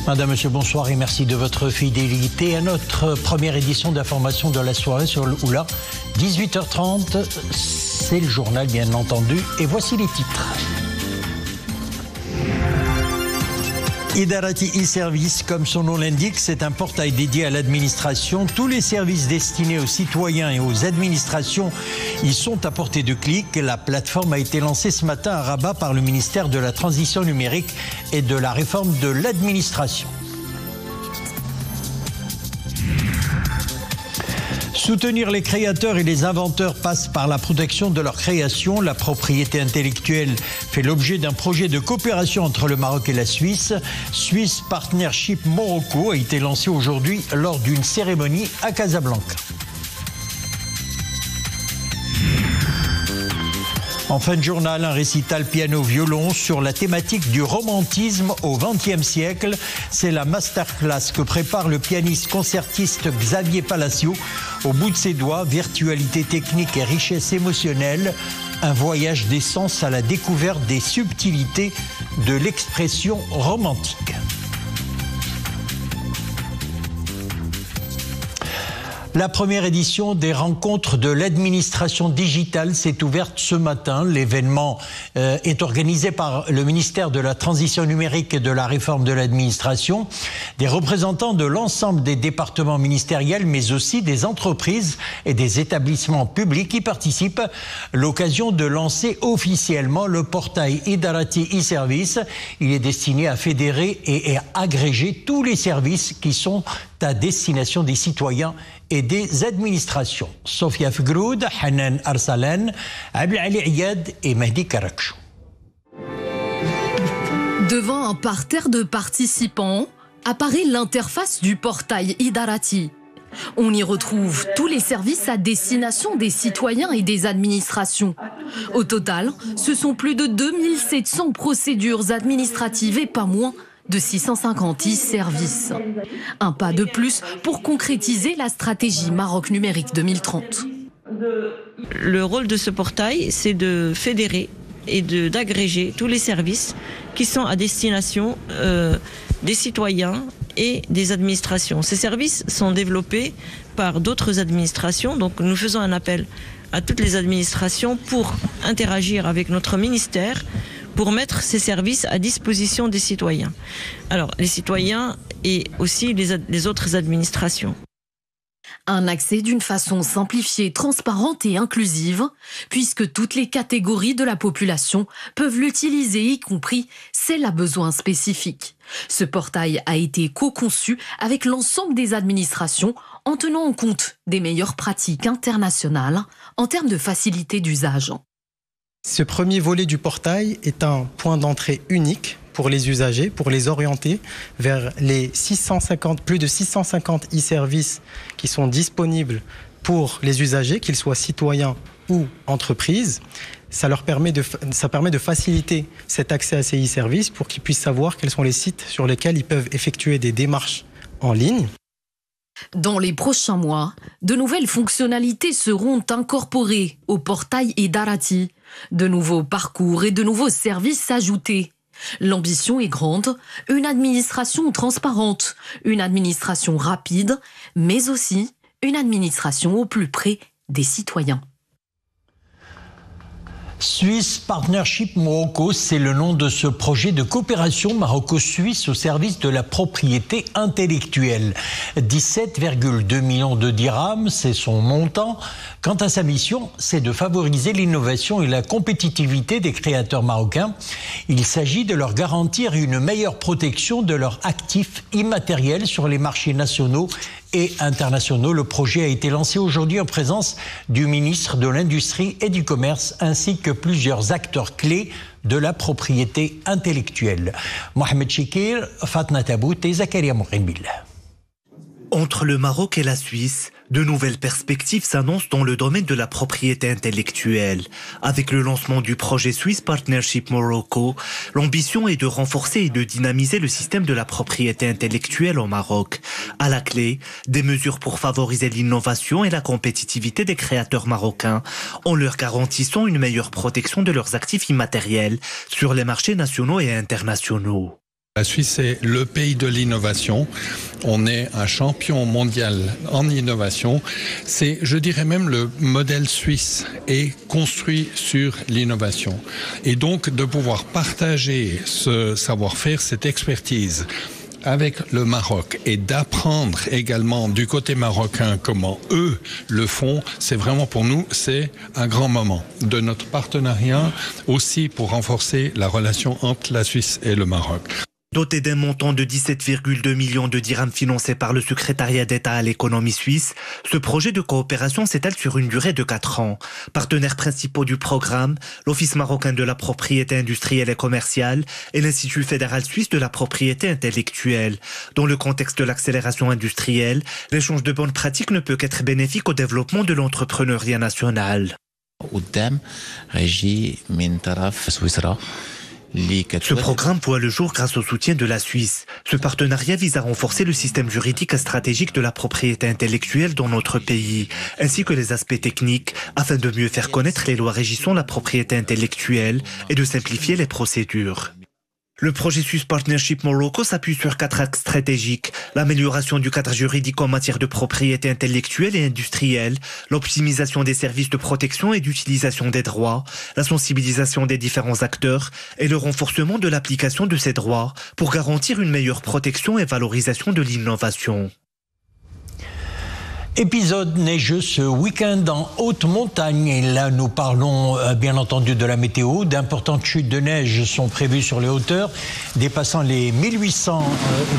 Madame, Monsieur, bonsoir et merci de votre fidélité à notre première édition d'information de la soirée sur le Oula. 18h30, c'est le journal bien entendu et voici les titres. Idarati e-Service, comme son nom l'indique, c'est un portail dédié à l'administration. Tous les services destinés aux citoyens et aux administrations y sont à portée de clic. La plateforme a été lancée ce matin à Rabat par le ministère de la Transition numérique et de la réforme de l'administration. Soutenir les créateurs et les inventeurs passe par la protection de leur création. La propriété intellectuelle fait l'objet d'un projet de coopération entre le Maroc et la Suisse. Swiss Partnership Morocco a été lancé aujourd'hui lors d'une cérémonie à Casablanca. En fin de journal, un récital piano-violon sur la thématique du romantisme au XXe siècle. C'est la masterclass que prépare le pianiste concertiste Xavier Palacio. Au bout de ses doigts, virtualité technique et richesse émotionnelle. Un voyage d'essence à la découverte des subtilités de l'expression romantique. La première édition des rencontres de l'administration digitale s'est ouverte ce matin. L'événement est organisé par le ministère de la Transition numérique et de la réforme de l'administration. Des représentants de l'ensemble des départements ministériels, mais aussi des entreprises et des établissements publics y participent. L'occasion de lancer officiellement le portail Idarati e-Service. Il est destiné à fédérer et à agréger tous les services qui sont à destination des citoyens et des administrations. Sofia Fgroud, Hanan Arsalan, Abdelali Ayad et Mehdi Karakchou. Devant un parterre de participants, apparaît l'interface du portail Idarati. On y retrouve tous les services à destination des citoyens et des administrations. Au total, ce sont plus de 2700 procédures administratives et pas moins de 650 e-services. Un pas de plus pour concrétiser la stratégie Maroc numérique 2030. Le rôle de ce portail, c'est de fédérer et d'agréger tous les services qui sont à destination des citoyens et des administrations. Ces services sont développés par d'autres administrations, donc nous faisons un appel à toutes les administrations pour interagir avec notre ministère, pour mettre ces services à disposition des citoyens. Alors, les citoyens et aussi les autres administrations. Un accès d'une façon simplifiée, transparente et inclusive, puisque toutes les catégories de la population peuvent l'utiliser, y compris celles à besoins spécifiques. Ce portail a été co-conçu avec l'ensemble des administrations en tenant en compte des meilleures pratiques internationales en termes de facilité d'usage. Ce premier volet du portail est un point d'entrée unique pour les usagers, pour les orienter vers les plus de 650 e-services qui sont disponibles pour les usagers, qu'ils soient citoyens ou entreprises. Ça permet de faciliter cet accès à ces e-services pour qu'ils puissent savoir quels sont les sites sur lesquels ils peuvent effectuer des démarches en ligne. Dans les prochains mois, de nouvelles fonctionnalités seront incorporées au portail Idarati. De nouveaux parcours et de nouveaux services ajoutés. L'ambition est grande, une administration transparente, une administration rapide, mais aussi une administration au plus près des citoyens. Swiss Partnership Morocco, c'est le nom de ce projet de coopération maroco-suisse au service de la propriété intellectuelle. 17,2 millions de dirhams, c'est son montant. Quant à sa mission, c'est de favoriser l'innovation et la compétitivité des créateurs marocains. Il s'agit de leur garantir une meilleure protection de leurs actifs immatériels sur les marchés nationaux et internationaux. Le projet a été lancé aujourd'hui en présence du ministre de l'Industrie et du Commerce ainsi que plusieurs acteurs clés de la propriété intellectuelle. Mohamed Chikir, Fatna Tabout et Zakaria Mourimbil. Entre le Maroc et la Suisse, de nouvelles perspectives s'annoncent dans le domaine de la propriété intellectuelle. Avec le lancement du projet Swiss Partnership Morocco, l'ambition est de renforcer et de dynamiser le système de la propriété intellectuelle au Maroc. À la clé, des mesures pour favoriser l'innovation et la compétitivité des créateurs marocains, en leur garantissant une meilleure protection de leurs actifs immatériels sur les marchés nationaux et internationaux. La Suisse est le pays de l'innovation. On est un champion mondial en innovation. C'est, je dirais même, le modèle suisse est construit sur l'innovation. Et donc, de pouvoir partager ce savoir-faire, cette expertise avec le Maroc et d'apprendre également du côté marocain comment eux le font, c'est vraiment pour nous, c'est un grand moment de notre partenariat aussi pour renforcer la relation entre la Suisse et le Maroc. Doté d'un montant de 17,2 millions de dirhams financé par le secrétariat d'État à l'économie suisse, ce projet de coopération s'étale sur une durée de 4 ans. Partenaires principaux du programme, l'Office marocain de la propriété industrielle et commerciale et l'Institut fédéral suisse de la propriété intellectuelle. Dans le contexte de l'accélération industrielle, l'échange de bonnes pratiques ne peut qu'être bénéfique au développement de l'entrepreneuriat national. Ce programme voit le jour grâce au soutien de la Suisse. Ce partenariat vise à renforcer le système juridique et stratégique de la propriété intellectuelle dans notre pays, ainsi que les aspects techniques, afin de mieux faire connaître les lois régissant la propriété intellectuelle et de simplifier les procédures. Le projet Swiss Partnership Morocco s'appuie sur 4 axes stratégiques: l'amélioration du cadre juridique en matière de propriété intellectuelle et industrielle, l'optimisation des services de protection et d'utilisation des droits, la sensibilisation des différents acteurs et le renforcement de l'application de ces droits pour garantir une meilleure protection et valorisation de l'innovation. Épisode neigeux ce week-end en haute montagne. Et là, nous parlons bien entendu de la météo. D'importantes chutes de neige sont prévues sur les hauteurs, dépassant les 1800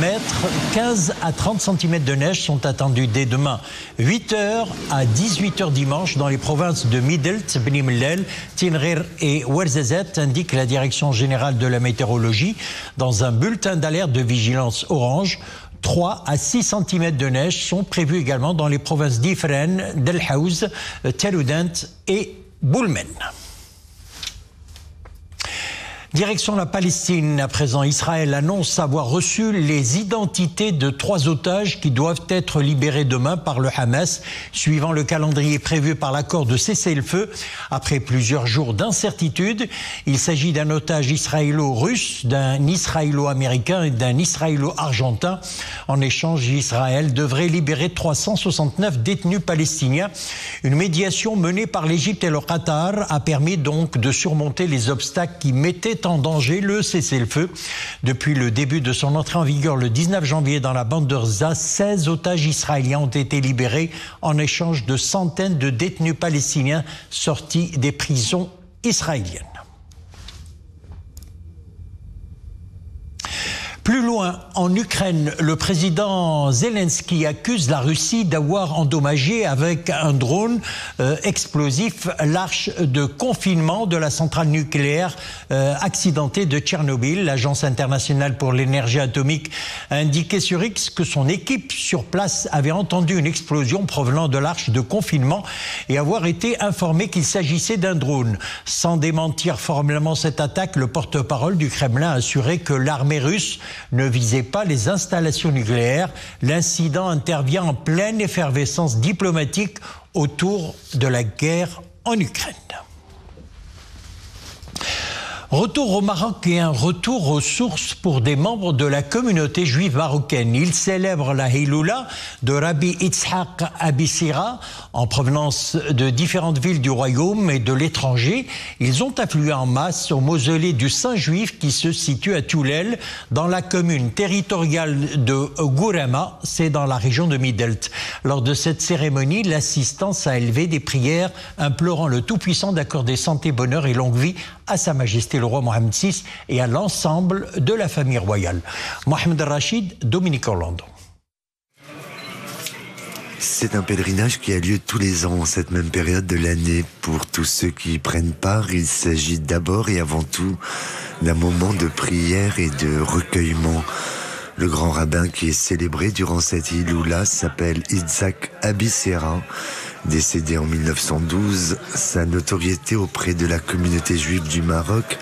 mètres. 15 à 30 cm de neige sont attendus dès demain, 8h à 18h dimanche, dans les provinces de Midelt, Beni Mellel, Tinrir et Ouarzazate, indique la Direction générale de la météorologie dans un bulletin d'alerte de vigilance orange. 3 à 6 cm de neige sont prévus également dans les provinces d'Ifrane, d'El Haouz, Tel Oudent et Boulmen. Direction la Palestine, à présent. Israël annonce avoir reçu les identités de 3 otages qui doivent être libérés demain par le Hamas, suivant le calendrier prévu par l'accord de cessez-le-feu. Après plusieurs jours d'incertitude, il s'agit d'un otage israélo-russe, d'un israélo-américain et d'un israélo-argentin. En échange, Israël devrait libérer 369 détenus palestiniens. Une médiation menée par l'Égypte et le Qatar a permis donc de surmonter les obstacles qui mettaient en danger le cessez-le-feu. Depuis le début de son entrée en vigueur le 19 janvier dans la bande de Gaza, 16 otages israéliens ont été libérés en échange de centaines de détenus palestiniens sortis des prisons israéliennes. Plus loin, en Ukraine, le président Zelensky accuse la Russie d'avoir endommagé avec un drone explosif l'arche de confinement de la centrale nucléaire accidentée de Tchernobyl. L'Agence internationale pour l'énergie atomique a indiqué sur X que son équipe sur place avait entendu une explosion provenant de l'arche de confinement et avoir été informé qu'il s'agissait d'un drone. Sans démentir formellement cette attaque, le porte-parole du Kremlin a assuré que l'armée russe ne visait pas les installations nucléaires. L'incident intervient en pleine effervescence diplomatique autour de la guerre en Ukraine. Retour au Maroc et un retour aux sources pour des membres de la communauté juive marocaine. Ils célèbrent la Heiloula de Rabbi Yitzhak Abi Sira en provenance de différentes villes du royaume et de l'étranger. Ils ont afflué en masse au mausolée du Saint Juif qui se situe à Toulel, dans la commune territoriale de Gourama, c'est dans la région de Midelt. Lors de cette cérémonie, l'assistance a élevé des prières implorant le Tout-Puissant d'accorder santé, bonheur et longue vie à Sa Majesté le roi Mohamed VI et à l'ensemble de la famille royale. Mohamed Rachid, Dominique Orlando. C'est un pèlerinage qui a lieu tous les ans en cette même période de l'année. Pour tous ceux qui y prennent part, il s'agit d'abord et avant tout d'un moment de prière et de recueillement. Le grand rabbin qui est célébré durant cette Hiloula s'appelle Yitzhak Abi Sira. Décédé en 1912, sa notoriété auprès de la communauté juive du Maroc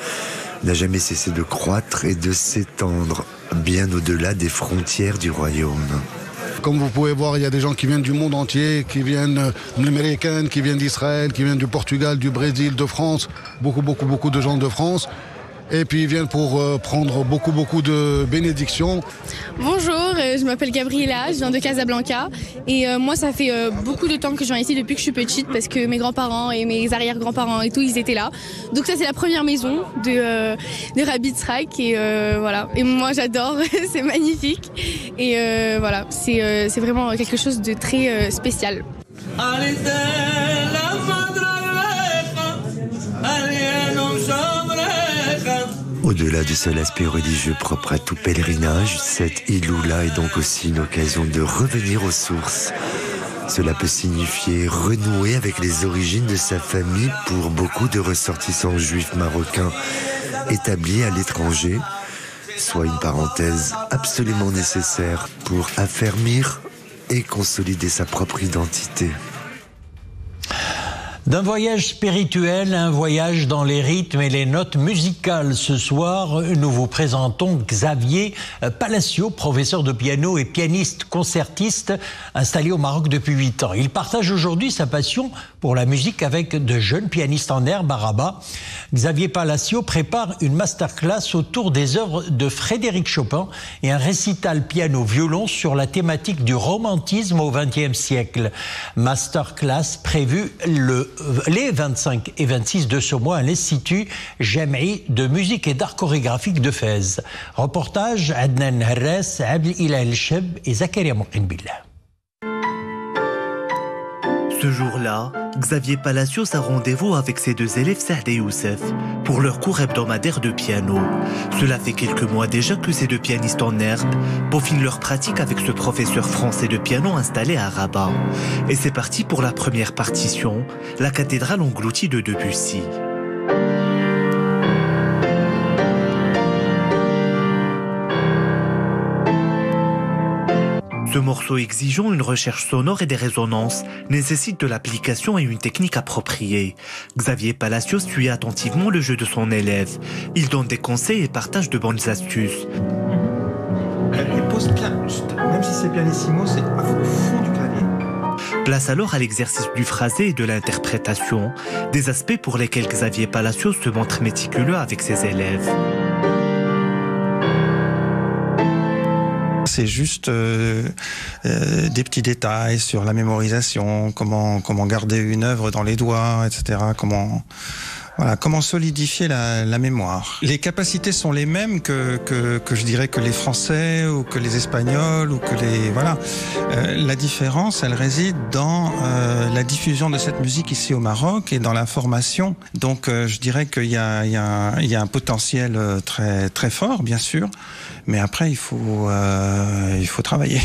n'a jamais cessé de croître et de s'étendre bien au-delà des frontières du royaume. Comme vous pouvez voir, il y a des gens qui viennent du monde entier, qui viennent américains, qui viennent d'Israël, qui viennent du Portugal, du Brésil, de France, beaucoup de gens de France. Et puis ils viennent pour prendre beaucoup de bénédictions. Bonjour, je m'appelle Gabriela, je viens de Casablanca. Et moi, ça fait beaucoup de temps que je viens ici depuis que je suis petite parce que mes grands-parents et mes arrière-grands-parents et tout, ils étaient là. Donc ça, c'est la première maison de Rabbi Yitzhak. Et voilà. Et moi, j'adore, c'est magnifique. Et voilà, c'est vraiment quelque chose de très spécial. Au-delà du seul aspect religieux propre à tout pèlerinage, cette Iloula est donc aussi une occasion de revenir aux sources. Cela peut signifier renouer avec les origines de sa famille pour beaucoup de ressortissants juifs marocains établis à l'étranger, soit une parenthèse absolument nécessaire pour affermir et consolider sa propre identité. D'un voyage spirituel à un voyage dans les rythmes et les notes musicales. Ce soir, nous vous présentons Xavier Palacio, professeur de piano et pianiste concertiste installé au Maroc depuis 8 ans. Il partage aujourd'hui sa passion pour la musique avec de jeunes pianistes en herbe à Rabat. Xavier Palacio prépare une masterclass autour des œuvres de Frédéric Chopin et un récital piano-violon sur la thématique du romantisme au XXe siècle. Masterclass prévue les 25 et 26 de ce mois à l'Institut Jam'i de musique et d'art chorégraphique de Fès. Reportage Adnan Harras, Abdel Ilah El-Cheb et Zakaria Mouqin-Billah. Ce jour-là, Xavier Palacios a rendez-vous avec ses deux élèves Saad et Youssef pour leur cours hebdomadaire de piano. Cela fait quelques mois déjà que ces deux pianistes en herbe peaufinent leur pratique avec ce professeur français de piano installé à Rabat. Et c'est parti pour la première partition, la cathédrale engloutie de Debussy. Ce morceau exigeant une recherche sonore et des résonances nécessite de l'application et une technique appropriée. Xavier Palacios suit attentivement le jeu de son élève. Il donne des conseils et partage de bonnes astuces. Elle pose bien, même si c'est pianissimo, c'est au fond du clavier. Place alors à l'exercice du phrasé et de l'interprétation, des aspects pour lesquels Xavier Palacios se montre méticuleux avec ses élèves. C'est juste des petits détails sur la mémorisation, comment garder une œuvre dans les doigts, etc. Comment solidifier la mémoire. Les capacités sont les mêmes que je dirais que les Français ou que les Espagnols ou que les voilà. La différence, elle réside dans la diffusion de cette musique ici au Maroc et dans la formation. Donc je dirais qu'il y a un potentiel très très fort, bien sûr, mais après il faut travailler.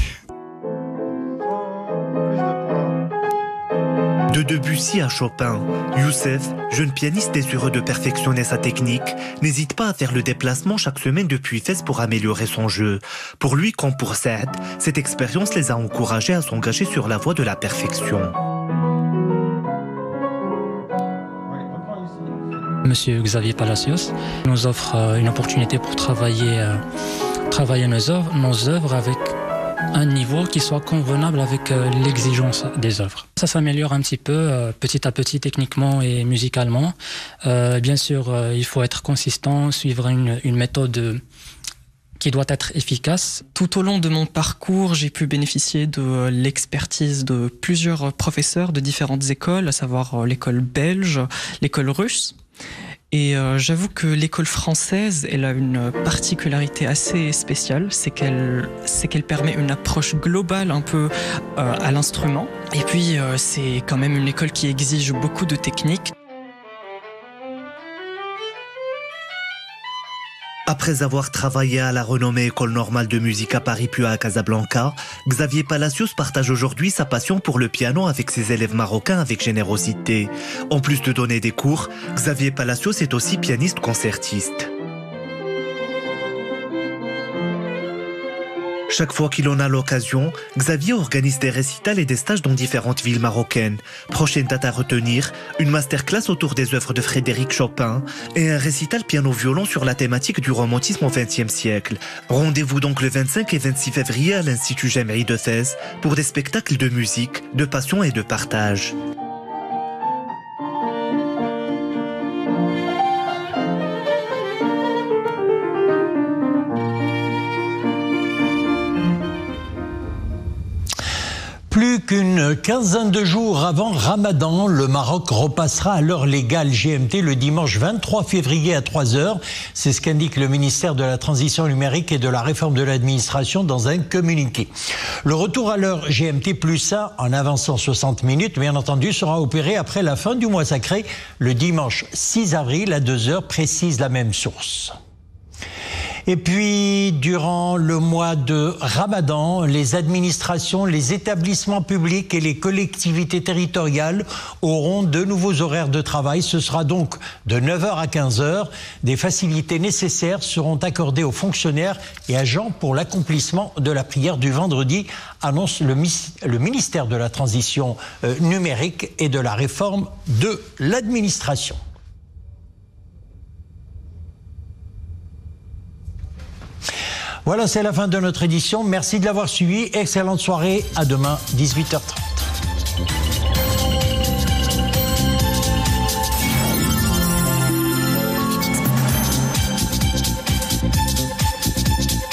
De Debussy à Chopin, Youssef, jeune pianiste désireux de perfectionner sa technique, n'hésite pas à faire le déplacement chaque semaine depuis Fès pour améliorer son jeu. Pour lui comme pour Saad, cette expérience les a encouragés à s'engager sur la voie de la perfection. Monsieur Xavier Palacios nous offre une opportunité pour travailler nos œuvres avec un niveau qui soit convenable avec l'exigence des œuvres. Ça s'améliore un petit peu, petit à petit, techniquement et musicalement. Bien sûr, il faut être consistant, suivre une méthode qui doit être efficace. Tout au long de mon parcours, j'ai pu bénéficier de l'expertise de plusieurs professeurs de différentes écoles, à savoir l'école belge, l'école russe. Et j'avoue que l'école française, elle a une particularité assez spéciale, c'est qu'elle permet une approche globale un peu à l'instrument. Et puis c'est quand même une école qui exige beaucoup de technique. Après avoir travaillé à la renommée École normale de musique à Paris puis à Casablanca, Xavier Palacios partage aujourd'hui sa passion pour le piano avec ses élèves marocains avec générosité. En plus de donner des cours, Xavier Palacios est aussi pianiste concertiste. Chaque fois qu'il en a l'occasion, Xavier organise des récitals et des stages dans différentes villes marocaines. Prochaine date à retenir, une masterclass autour des œuvres de Frédéric Chopin et un récital piano-violon sur la thématique du romantisme au XXe siècle. Rendez-vous donc le 25 et 26 février à l'Institut Jam'i de Fès pour des spectacles de musique, de passion et de partage. qu'une quinzaine de jours avant Ramadan, le Maroc repassera à l'heure légale GMT le dimanche 23 février à 3h. C'est ce qu'indique le ministère de la Transition numérique et de la Réforme de l'administration dans un communiqué. Le retour à l'heure GMT plus 1 en avançant 60 minutes, bien entendu, sera opéré après la fin du mois sacré, le dimanche 6 avril à 2h, précise la même source. Et puis, durant le mois de Ramadan, les administrations, les établissements publics et les collectivités territoriales auront de nouveaux horaires de travail. Ce sera donc de 9h à 15h. Des facilités nécessaires seront accordées aux fonctionnaires et agents pour l'accomplissement de la prière du vendredi, annonce le ministère de la Transition numérique et de la Réforme de l'administration. Voilà, c'est la fin de notre édition. Merci de l'avoir suivi. Excellente soirée. À demain, 18h30.